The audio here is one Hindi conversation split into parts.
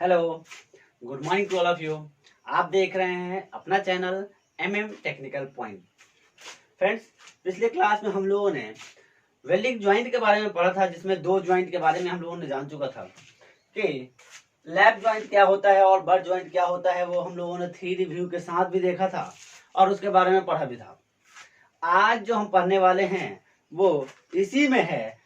Hello, good morning to all of you. आप देख रहे हैं अपना channel MM technical point. Friends, पिछले क्लास में हम लोगों ने वेल्डिंग ज्वाइंट के बारे में पढ़ा था, जिसमें दो ज्वाइंट के बारे में हम लोगों ने जान चुका था कि लैप ज्वाइंट क्या होता है और बट ज्वाइंट क्या होता है। वो हम लोगों ने थ्री रिव्यू के साथ भी देखा था और उसके बारे में पढ़ा भी था। आज जो हम पढ़ने वाले हैं वो इसी में है,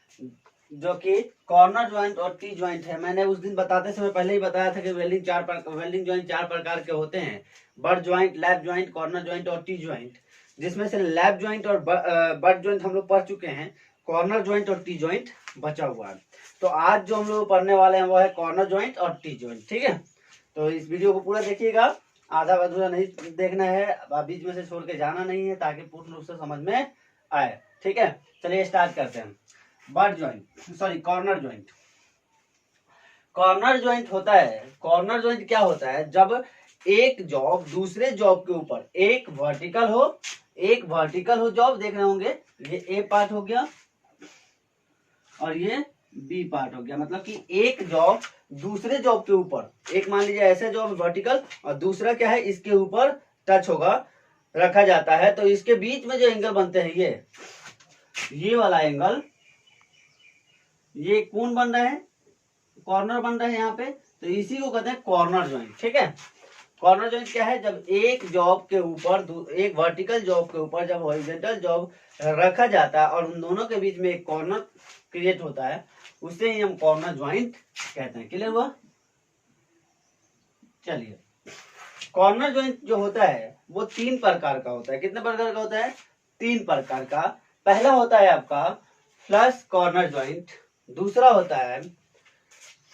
जो कि कॉर्नर ज्वाइंट और टी ज्वाइंट है। मैंने उस दिन बताते समय पहले ही बताया था कि वेल्डिंग ज्वाइंट चार प्रकार के होते हैं: but joint, lap joint, corner joint और टी ज्वाइंट। जिसमें से लैप ज्वाइंट और बट ज्वाइंट हम लोग पढ़ चुके हैं, कॉर्नर ज्वाइंट और टी ज्वाइंट बचा हुआ है। तो आज जो हम लोग पढ़ने वाले हैं वो है कॉर्नर ज्वाइंट और टी ज्वाइंट। ठीक है, तो इस वीडियो को पूरा देखिएगा, आधा अधूरा नहीं देखना है, बीच में से छोड़ के जाना नहीं है, ताकि पूर्ण रूप से समझ में आए। ठीक है, चलिए स्टार्ट करते हैं। But joint, sorry, corner joint. Corner joint होता है, कॉर्नर ज्वाइंट क्या होता है? जब एक जॉब दूसरे जॉब के ऊपर, एक वर्टिकल हो जॉब, देख रहे होंगे, ये ए पार्ट हो गया और ये बी पार्ट हो गया। मतलब कि एक जॉब दूसरे जॉब के ऊपर, एक मान लीजिए ऐसे जॉब वर्टिकल और दूसरा क्या है, इसके ऊपर टच होगा, रखा जाता है। तो इसके बीच में जो एंगल बनते हैं, ये वाला एंगल, ये कौन बन रहा है? कॉर्नर बन रहा है यहाँ पे, तो इसी को कहते हैं कॉर्नर ज्वाइंट। ठीक है, कॉर्नर ज्वाइंट क्या है? जब एक जॉब के ऊपर, एक वर्टिकल जॉब के ऊपर जब हॉरिजॉन्टल जॉब रखा जाता है और उन दोनों के बीच में एक कॉर्नर क्रिएट होता है, उसे ही हम कॉर्नर ज्वाइंट कहते हैं। क्लियर हुआ? चलिए, कॉर्नर ज्वाइंट जो होता है वो तीन प्रकार का होता है। कितने प्रकार का होता है? तीन प्रकार का। पहला होता है आपका फ्लश कॉर्नर ज्वाइंट, दूसरा होता है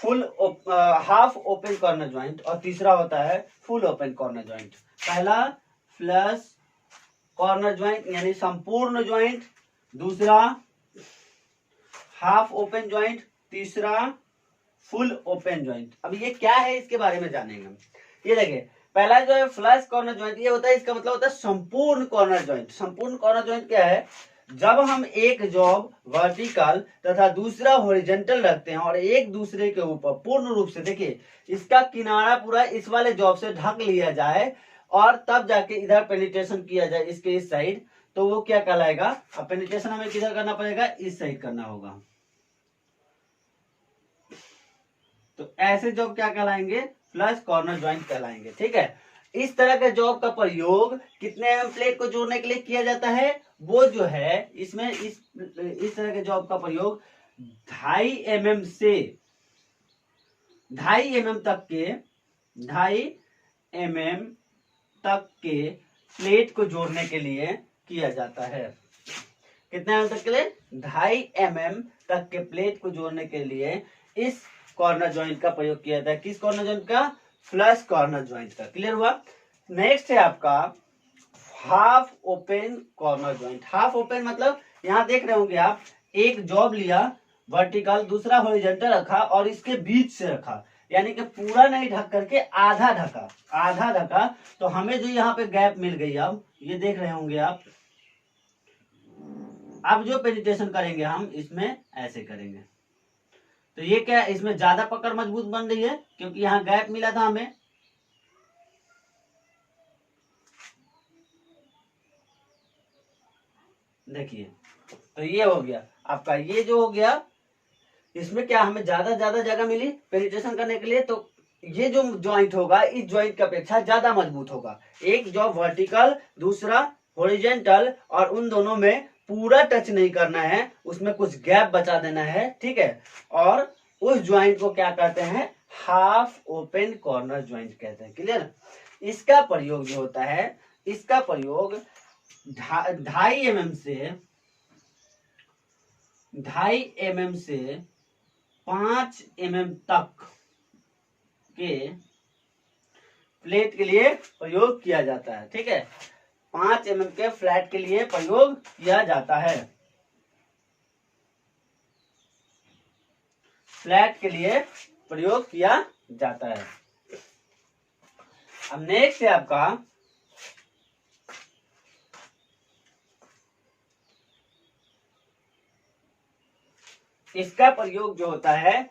full half open corner joint और तीसरा होता है फुल ओपन कॉर्नर ज्वाइंट। पहला फ्लश कॉर्नर ज्वाइंट यानी संपूर्ण ज्वाइंट, दूसरा हाफ ओपन ज्वाइंट, तीसरा फुल ओपन ज्वाइंट। अब ये क्या है, इसके बारे में जानेंगे। ये देखिए, पहला जो है फ्लश कॉर्नर ज्वाइंट, ये होता है, इसका मतलब होता है संपूर्ण कॉर्नर ज्वाइंट। संपूर्ण कॉर्नर ज्वाइंट क्या है? जब हम एक जॉब वर्टिकल तथा दूसरा हॉरिजॉन्टल रखते हैं और एक दूसरे के ऊपर पूर्ण रूप से, देखिए, इसका किनारा पूरा इस वाले जॉब से ढक लिया जाए और तब जाके इधर पेनिट्रेशन किया जाए, इसके इस साइड, तो वो क्या कहलाएगा? अब पेनिट्रेशन हमें किधर करना पड़ेगा? इस साइड करना होगा। तो ऐसे जॉब क्या कहलाएंगे? फ्लश कॉर्नर ज्वाइंट कहलाएंगे। ठीक है, इस तरह के जॉब का प्रयोग कितने एमएम प्लेट को जोड़ने के लिए किया जाता है? वो जो है इसमें इस तरह के जॉब का प्रयोग 2.5 mm से 2.5 mm तक के 2.5 mm तक के प्लेट को जोड़ने के लिए किया जाता है। कितने एमएम तक के लिए? 2.5 mm तक के प्लेट को जोड़ने के लिए इस कॉर्नर ज्वाइंट का प्रयोग किया जाता है। किस कॉर्नर ज्वाइंट का? फ्लश कॉर्नर ज्वाइंट का। क्लियर हुआ? नेक्स्ट है आपका half open corner joint. Half open मतलब यहां देख रहे होंगे आप, एक जॉब लिया वर्टिकल, दूसरा हॉरिजॉन्टल रखा और इसके बीच से रखा, यानी कि पूरा नहीं ढक करके आधा ढका, आधा ढका। तो हमें जो यहाँ पे गैप मिल गई, अब ये देख रहे होंगे आप, अब जो पेनिट्रेशन करेंगे हम इसमें ऐसे करेंगे, तो ये क्या, इसमें ज्यादा पकड़ मजबूत बन रही है क्योंकि यहां गैप मिला था हमें। देखिए, तो ये हो गया आपका, ये जो हो गया, इसमें क्या हमें ज्यादा जगह मिली पेनिट्रेशन करने के लिए। तो ये जो ज्वाइंट होगा इस ज्वाइंट की अपेक्षा ज्यादा मजबूत होगा। एक जॉब वर्टिकल, दूसरा हॉरिजॉन्टल, और उन दोनों में पूरा टच नहीं करना है, उसमें कुछ गैप बचा देना है। ठीक है, और उस ज्वाइंट को क्या कहते हैं? हाफ ओपन कॉर्नर ज्वाइंट कहते हैं। क्लियर? इसका प्रयोग जो होता है, इसका प्रयोग 2.5 mm से 5 mm तक के प्लेट के लिए प्रयोग किया जाता है। ठीक है, 5 mm के फ्लैट के लिए प्रयोग किया जाता है, फ्लैट के लिए प्रयोग किया जाता है। अब नेक्स्ट है आपका इसका प्रयोग जो होता है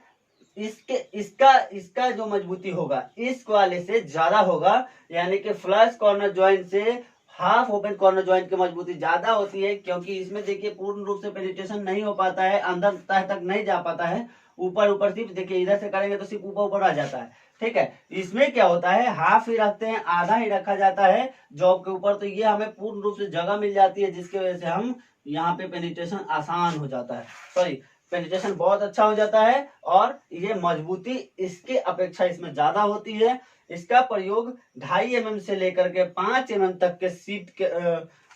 इसके इसका इसका जो मजबूती होगा इस वाले से ज्यादा होगा, यानी कि फ्लश कॉर्नर ज्वाइंट से हाफ ओपन कॉर्नर ज्वाइंट की मजबूती ज्यादा होती है, क्योंकि इसमें देखिए पूर्ण रूप से पेनिट्रेशन नहीं हो पाता है, अंदर तह तक नहीं जा पाता है, ऊपर ऊपर सिर्फ देखिए इधर से करेंगे तो सिर्फ ऊपर ऊपर आ जाता है। ठीक है, इसमें क्या होता है हाफ ही रखते हैं, आधा ही रखा जाता है जॉब के ऊपर, तो ये हमें पूर्ण रूप से जगह मिल जाती है, जिसकी वजह से हम यहाँ पे पेनिट्रेशन आसान हो जाता है, सॉरी पेनिट्रेशन बहुत अच्छा हो जाता है, और ये मजबूती इसके अपेक्षा इसमें ज्यादा होती है। इसका प्रयोग 2.5 mm से लेकर के 5 mm तक के सीट के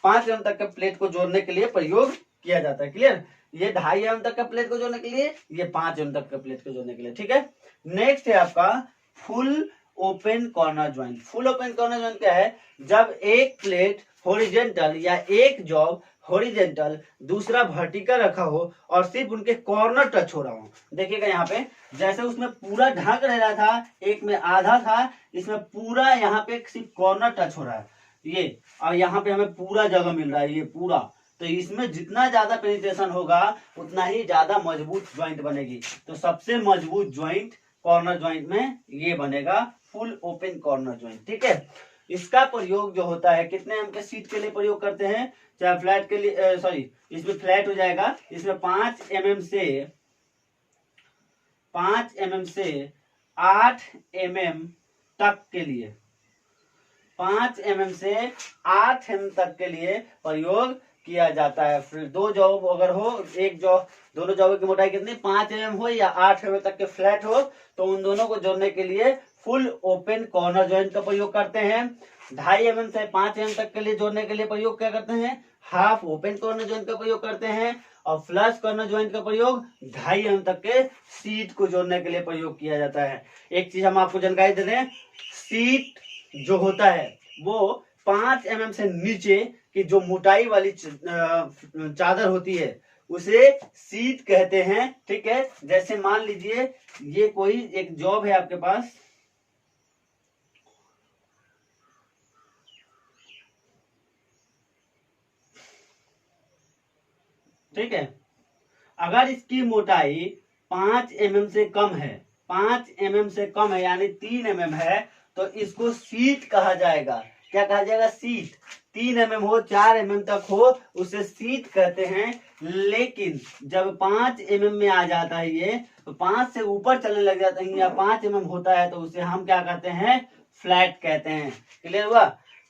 5 mm तक के प्लेट को जोड़ने के लिए प्रयोग किया जाता है। क्लियर, ये 2.5 mm तक का प्लेट को जोड़ने के लिए, ये 5 mm तक के प्लेट को जोड़ने के लिए। ठीक है, नेक्स्ट है आपका full open corner joint. Full open corner joint क्या है? जब एक प्लेट हॉरिजॉन्टल या एक जॉब हॉरिजॉन्टल दूसरा वर्टिकल रखा हो और सिर्फ उनके कॉर्नर टच हो रहा हो। देखिएगा यहाँ पे जैसे उसमें पूरा ढक रहा था, एक में आधा था, इसमें पूरा यहाँ पे सिर्फ कॉर्नर टच हो रहा है ये, और यहाँ पे हमें पूरा जगह मिल रहा है ये पूरा, तो इसमें जितना ज्यादा पेनिट्रेशन होगा उतना ही ज्यादा मजबूत ज्वाइंट बनेगी। तो सबसे मजबूत ज्वाइंट कॉर्नर ज्वाइंट में ये बनेगा फुल ओपन कॉर्नर ज्वाइंट। ठीक है, इसका प्रयोग जो होता है कितने एम के सीट के लिए प्रयोग करते हैं, चाहे फ्लैट के लिए सॉरी इसमें फ्लैट हो जाएगा, इसमें 5 mm से 8 mm तक के लिए 5 mm से 8 mm तक के लिए प्रयोग किया जाता है। फिर दो जॉब अगर हो, एक जॉब दोनों जॉब की मोटाई कितनी 5 mm हो या 8 mm तक के फ्लैट हो, तो उन दोनों को जोड़ने के लिए फुल ओपन कॉर्नर जॉइंट का प्रयोग करते हैं। 2.5 mm से 5 mm तक के लिए जोड़ने के लिए प्रयोग क्या करते हैं, हाफ ओपन कॉर्नर जॉइंट का प्रयोग करते हैं, और फ्लश कॉर्नर जॉइंट का प्रयोग 2.5 mm तक के सीट को जोड़ने के लिए प्रयोग किया जाता है। एक चीज हम आपको जानकारी दे दें, सीट जो होता है वो 5 mm से नीचे की जो मोटाई वाली चादर होती है उसे सीट कहते हैं। ठीक है, जैसे मान लीजिए ये कोई एक जॉब है आपके पास, ठीक है, अगर इसकी मोटाई 5 mm से कम है, 5 mm से कम है यानी 3 mm है, तो इसको सीट कहा जाएगा। क्या कहा जाएगा, सीट। 3 mm हो 4 mm तक हो उसे सीट कहते हैं। लेकिन जब 5 mm में आ जाता है ये, तो 5 से ऊपर चलने लग जाता है या 5 mm होता है, तो उसे हम क्या कहते हैं, फ्लैट कहते हैं। क्लियर हुआ,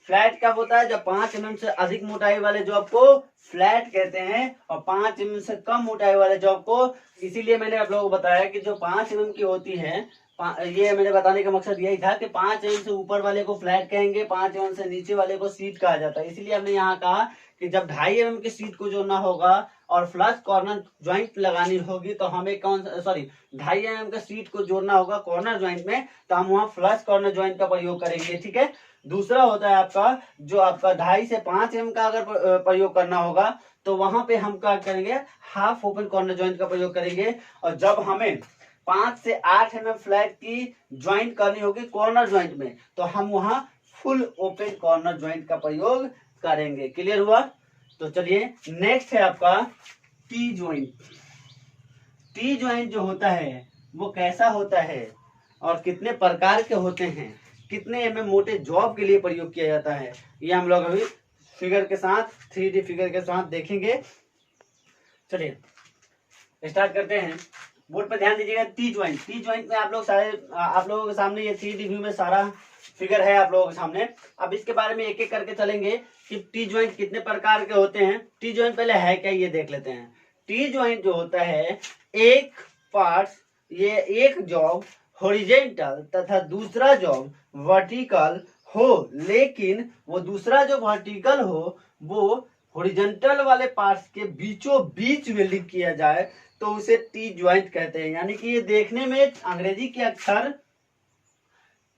फ्लैट कब होता है, जब 5 mm से अधिक मोटाई वाले जॉब को फ्लैट कहते हैं, और 5 mm से कम मोटाई वाले जॉब को, इसीलिए मैंने आप लोगों को बताया कि जो 5 mm की होती है, ये मैंने बताने का मकसद यही था कि 5 mm से ऊपर वाले को फ्लैट कहेंगे, 5 mm से नीचे वाले को सीट कहा जाता है। इसीलिए हमने यहाँ कहा कि जब 2.5 mm की सीट को जोड़ना होगा और फ्लश कॉर्नर ज्वाइंट लगानी होगी, तो हमें 2.5 mm का सीट को जोड़ना होगा कॉर्नर ज्वाइंट में, तो हम वहाँ फ्लश कॉर्नर ज्वाइंट का प्रयोग करेंगे। ठीक है, दूसरा होता है आपका जो आपका 2.5 से 5 mm का अगर प्रयोग करना होगा, तो वहां पे हम क्या करेंगे, हाफ ओपन कॉर्नर ज्वाइंट का प्रयोग करेंगे। और जब हमें 5 से 8 mm फ्लैट की ज्वाइंट करनी होगी कॉर्नर ज्वाइंट में, तो हम वहां फुल ओपन कॉर्नर ज्वाइंट का प्रयोग करेंगे। क्लियर हुआ, तो चलिए नेक्स्ट है आपका टी ज्वाइंट। टी ज्वाइंट जो होता है वो कैसा होता है और कितने प्रकार के होते हैं, कितने mm मोटे जॉब के लिए प्रयोग किया जाता है, ये हम लोग अभी फिगर के साथ 3D फिगर के साथ देखेंगे। चलिए स्टार्ट करते हैं। बोर्ड पर ध्यान दीजिएगा, टी ज्वाइंट। टी ज्वाइंट में आप लोगों के सामने ये 3D व्यू में सारा फिगर है आप लोगों के सामने। अब इसके बारे में एक एक करके चलेंगे कि टी ज्वाइंट कितने प्रकार के होते हैं। टी ज्वाइंट पहले है क्या ये देख लेते हैं। टी ज्वाइंट जो होता है, एक पार्ट, ये एक जॉब हॉरिजॉन्टल तथा दूसरा जॉब वर्टिकल हो, लेकिन वो दूसरा जो वर्टिकल हो वो हॉरिजॉन्टल वाले पार्ट्स के बीचों बीच में लिंक किया जाए, तो उसे टी ज्वाइंट कहते हैं। यानी कि ये देखने में अंग्रेजी के अक्षर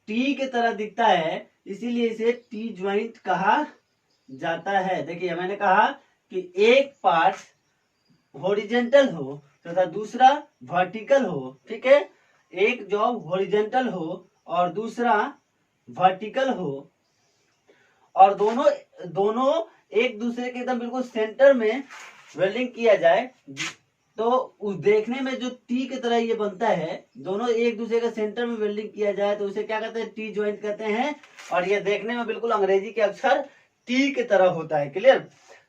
टी की तरह दिखता है, इसीलिए इसे टी ज्वाइंट कहा जाता है। देखिए मैंने कहा कि एक पार्ट हॉरिजॉन्टल हो तथा दूसरा वर्टिकल हो। ठीक है, एक जॉब हॉरिजॉन्टल हो और दूसरा वर्टिकल हो, और दोनों एक दूसरे के एकदम बिल्कुल सेंटर में वेल्डिंग किया जाए, तो उस देखने में जो टी की तरह ये बनता है, दोनों एक दूसरे के सेंटर में वेल्डिंग किया जाए तो उसे क्या कहते हैं, टी ज्वाइंट कहते हैं। और ये देखने में बिल्कुल अंग्रेजी के अक्षर टी की तरह होता है। क्लियर।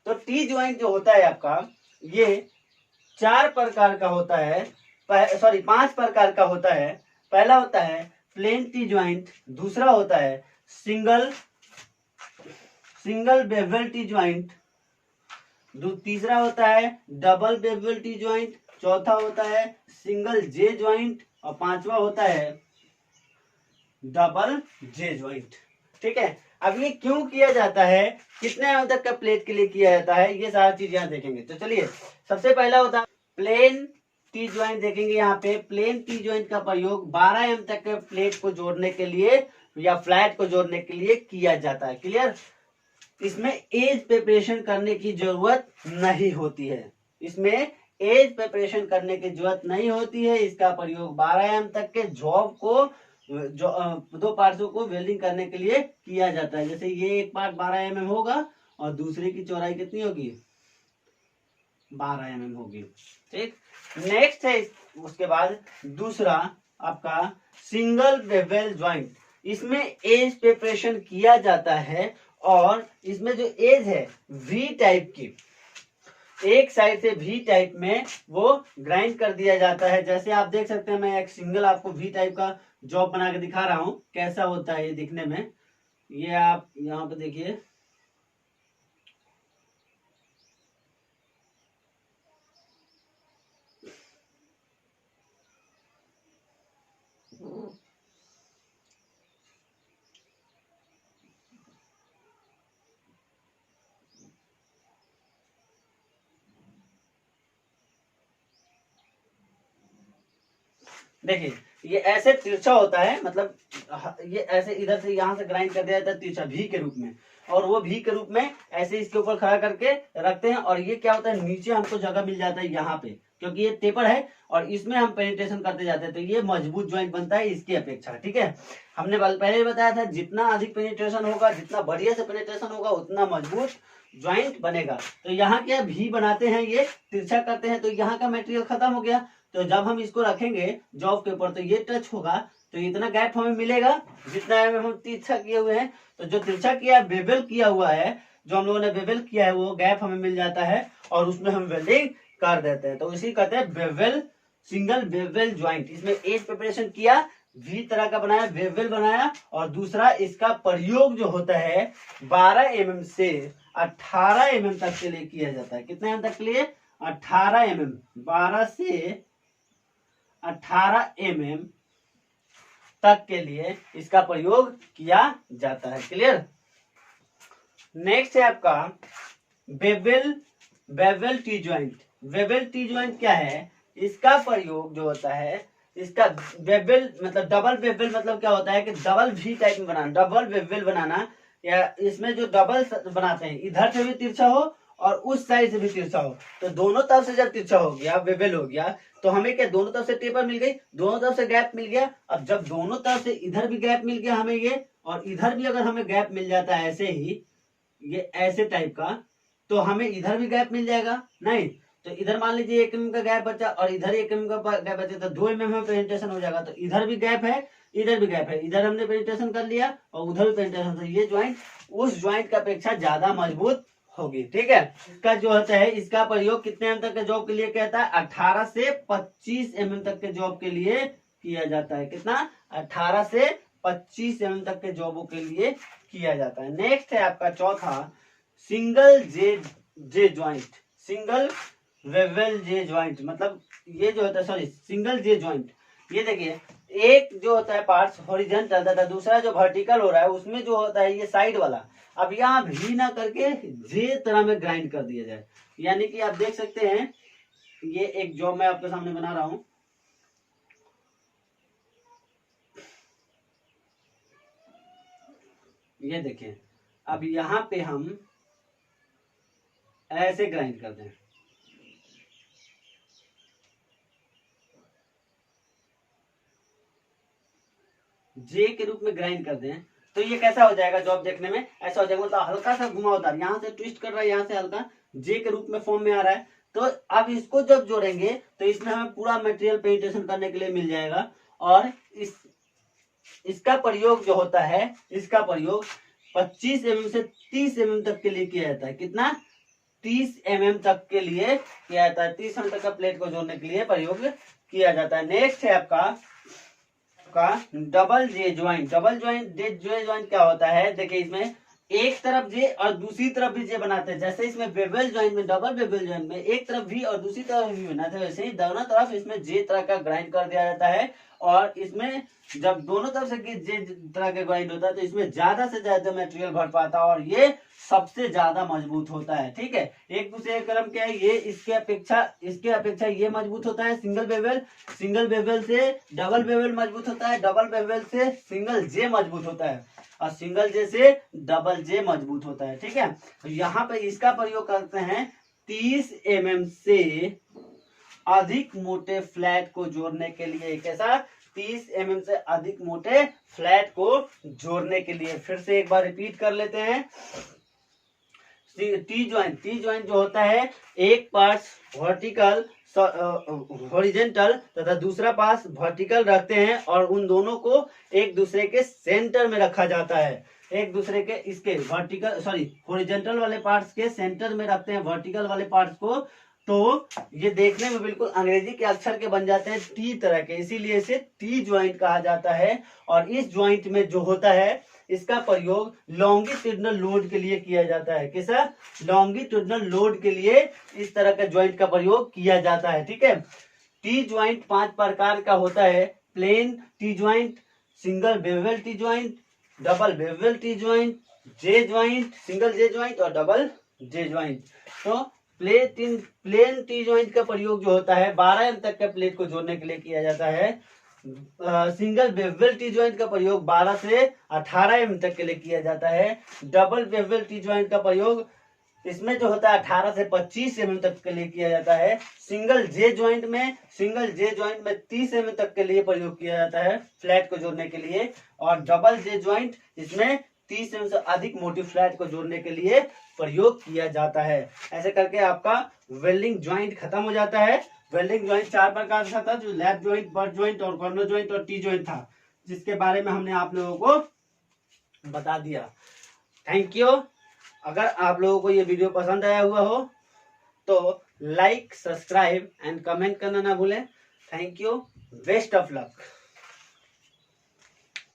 तो टी ज्वाइंट जो होता है आपका, ये 4 प्रकार का होता है, सॉरी 5 प्रकार का होता है। पहला होता है प्लेन टी ज्वाइंट, दूसरा होता है सिंगल बेवल टी ज्वाइंट, तीसरा होता है डबल बेवल टी ज्वाइंट, चौथा होता है सिंगल जे ज्वाइंट और पांचवा होता है डबल जे ज्वाइंट। ठीक है। अब ये क्यों किया जाता है, कितने एम तक का प्लेट के लिए किया जाता है, ये सारी चीज यहाँ देखेंगे। तो चलिए, सबसे पहला होता है प्लेन टी ज्वाइंट। देखेंगे यहाँ पे प्लेन टी ज्वाइंट का प्रयोग 12 एम तक के प्लेट को जोड़ने के लिए या फ्लैट को जोड़ने के लिए किया जाता है। क्लियर। इसमें एज प्रिपरेशन करने की जरूरत नहीं होती है, इसमें एज प्रिपरेशन करने की जरूरत नहीं होती है। इसका प्रयोग 12 एम तक के जॉब को दो पार्ट्सों को वेल्डिंग करने के लिए किया जाता है। जैसे ये एक पार्ट 12 एम होगा और दूसरे की चौड़ाई कितनी होगी, 12 एम होगी। ठीक। नेक्स्ट है उसके बाद दूसरा आपका सिंगल बेवल ज्वाइंट। इसमें एज प्रिपरेशन किया जाता है और इसमें जो एज है वी टाइप की, एक साइड से वी टाइप में वो ग्राइंड कर दिया जाता है। जैसे आप देख सकते हैं, मैं एक सिंगल आपको वी टाइप का जॉब बना के दिखा रहा हूं, कैसा होता है ये दिखने में। ये आप यहाँ पे देखिए, देखिए ये ऐसे तिरछा होता है, मतलब ये ऐसे इधर से यहाँ से ग्राइंड कर दिया जाता है तिरछा भी के रूप में, और वो भी के रूप में ऐसे इसके ऊपर खड़ा करके रखते हैं। और ये क्या होता है, नीचे हमको जगह मिल जाता है यहाँ पे, क्योंकि ये टेपर है और इसमें हम पेनिट्रेशन करते जाते हैं, तो ये मजबूत ज्वाइंट बनता है इसकी अपेक्षा। ठीक है। हमने पहले ही बताया था, जितना अधिक पेनिट्रेशन होगा, जितना बढ़िया से पेनिट्रेशन होगा, उतना मजबूत ज्वाइंट बनेगा। तो यहाँ क्या भी बनाते हैं, ये तिरछा करते हैं, तो यहाँ का मटेरियल खत्म हो गया। तो जब हम इसको रखेंगे जॉब के ऊपर, तो ये टच होगा, तो इतना गैप हमें मिलेगा जितना हम तिरछा किए हुए हैं। तो जो तिरछा किया बेवल किया हुआ है, जो हम लोगों ने बेवल किया है, वो गैप हमें मिल जाता है और उसमें हम वेल्डिंग कर देते हैं। तो इसी कहते हैं बेवल, सिंगल बेवल ज्वाइंट। इसमें एज प्रिपरेशन किया, वी तरह का बनाया, बेवल बनाया, और दूसरा इसका प्रयोग जो होता है 12 एम से 18 एम तक के लिए किया जाता है। कितने एम तक के लिए, 18 एम, 12 से 18 एम तक के लिए इसका प्रयोग किया जाता है। क्लियर। नेक्स्ट है आपका bevel T joint. Bevel T joint क्या है, इसका प्रयोग जो होता है, इसका बेवल मतलब डबल बेवल मतलब क्या होता है कि डबल भी टाइप में बनाना, डबल बेवल बनाना, या इसमें जो डबल बनाते हैं, इधर से भी तिरछा हो और उस साइड से भी तिरछा हो, तो दोनों तरफ से जब तिरछा हो गया, बेवल हो गया, तो हमें क्या, दोनों तरफ से टेपर मिल गई, दोनों तरफ से गैप मिल गया। अब जब दोनों तरफ से इधर भी गैप मिल गया हमें ये, और इधर भी अगर हमें गैप मिल जाता है ऐसे ही, ये ऐसे टाइप का, तो हमें इधर भी गैप मिल जाएगा। नहीं तो इधर मान लीजिए 1 mm का गैप बचा और इधर 1 mm का गैप बचा, तो 2 mm में पेनिट्रेशन हो जाएगा। तो इधर भी गैप है, इधर भी गैप है, इधर हमने पेनिट्रेशन कर लिया और उधर भी पेनिट्रेशन, तो ये ज्वाइंट उस ज्वाइंट का अपेक्षा ज्यादा मजबूत होगी। ठीक है। इसका जो होता है, इसका प्रयोग कितने एम तक के जॉब के लिए कहता है, 18 से 25 mm तक के जॉब के लिए किया जाता है। कितना, 18 से 25 mm तक के जॉबों के लिए किया जाता है। नेक्स्ट है आपका चौथा single J joint, single bevel जे ज्वाइंट। मतलब ये जो होता है, सॉरी सिंगल जे ज्वाइंट, ये देखिए एक जो होता है पार्ट्स हॉरिजॉन्टल तथा दूसरा जो वर्टिकल हो रहा है, उसमें जो होता है ये साइड वाला, अब यहाँ भी ना करके जे तरह में ग्राइंड कर दिया जाए। यानी कि आप देख सकते हैं, ये एक जॉब मैं आपके सामने बना रहा हूं, ये देखिए, अब यहाँ पे हम ऐसे ग्राइंड कर दें, जे के रूप में ग्राइंड कर दें, तो ये कैसा हो जाएगा जॉब देखने में, ऐसा हो जाएगा, मतलब हल्का सा घुमावदार, यहाँ से ट्विस्ट कर रहा है, यहाँ से हल्का जे के रूप में फॉर्म में आ रहा है, तो अब इसको जब जोड़ेंगे तो इसमें हमें पूरा मटेरियल पेनिट्रेशन करने के लिए मिल जाएगा। और इसका प्रयोग जो होता है, इसका प्रयोग 25 mm से 30 mm तक के लिए किया जाता है। कितना? 30 mm तक के लिए किया जाता है। 30 mm तक का प्लेट को जोड़ने के लिए प्रयोग किया जाता है। नेक्स्ट है आपका double J joint. Double joint J joint क्या होता है? देखिए इसमें एक तरफ जे और दूसरी तरफ भी जे बनाते हैं। जैसे इसमें बेवल ज्वाइंट में, डबल बेवल ज्वाइंट में एक तरफ भी और दूसरी तरफ भी बनाते हैं, वैसे ही दोनों तरफ इसमें जे तरह का ग्राइंड कर दिया जाता है। और इसमें जब दोनों तरफ से जे तरह का ग्राइंड होता है तो इसमें ज्यादा से ज्यादा मटेरियल भर पाता है और ये सबसे ज्यादा मजबूत होता है। ठीक है, एक दूसरे का क्रम क्या है, ये इसके अपेक्षा ये मजबूत होता है। सिंगल बेवल से डबल बेवल मजबूत होता है, डबल बेवल से सिंगल जे मजबूत होता है और सिंगल जे से डबल जे मजबूत होता है। ठीक है, तो यहाँ पे इसका प्रयोग करते हैं 30 mm से अधिक मोटे फ्लैट को जोड़ने के लिए। कैसा? 30 mm से अधिक मोटे फ्लैट को जोड़ने के लिए। फिर से एक बार रिपीट कर लेते हैं। टी ज्वाइंट जो होता है, एक पार्ट वर्टिकल हॉरिजेंटल तथा दूसरा पास वर्टिकल रखते हैं और उन दोनों को एक दूसरे के सेंटर में रखा जाता है। एक दूसरे के इसके हॉरिजेंटल वाले पार्ट्स के सेंटर में रखते हैं वर्टिकल वाले पार्ट्स को। तो ये देखने में बिल्कुल अंग्रेजी के अक्षर के बन जाते हैं, टी तरह के, इसीलिए इसे टी ज्वाइंट कहा जाता है। और इस ज्वाइंट में जो होता है, इसका प्रयोग लॉन्गिट्यूडनल लोड के लिए किया जाता है। कैसा? लॉन्गिट्यूडनल लोड के लिए इस तरह का ज्वाइंट का प्रयोग किया जाता है। ठीक है, टी ज्वाइंट 5 प्रकार का होता है। Plain T joint, single bevel T joint, double bevel T joint, J joint, single J joint और डबल जे ज्वाइंट। तो प्लेन टी ज्वाइंट का प्रयोग जो होता है 12 mm तक के प्लेट को जोड़ने के लिए किया जाता है। सिंगल बेवल टी ज्वाइंट का प्रयोग 12 से 18 mm तक के लिए किया जाता है। डबल बेवल टी ज्वाइंट का प्रयोग इसमें जो होता है 18 से 25 mm तक के लिए किया जाता है। सिंगल जे ज्वाइंट में 30 mm तक के लिए प्रयोग किया जाता है फ्लैट को जोड़ने के लिए। और डबल जे ज्वाइंट इसमें 30 mm से अधिक मोटी फ्लैट को जोड़ने के लिए प्रयोग किया जाता है। ऐसे करके आपका वेल्डिंग ज्वाइंट खत्म हो जाता है। वेल्डिंग ज्वाइंट 4 प्रकार का था, जो लैप ज्वाइंट, बट ज्वाइंट और कॉर्नर ज्वाइंट और टी ज्वाइंट था, जिसके बारे में हमने आप लोगों को बता दिया। Thank you. अगर आप लोगों को ये वीडियो पसंद आया हुआ हो तो लाइक, सब्सक्राइब एंड कमेंट करना ना भूलें। Thank you. Best of luck.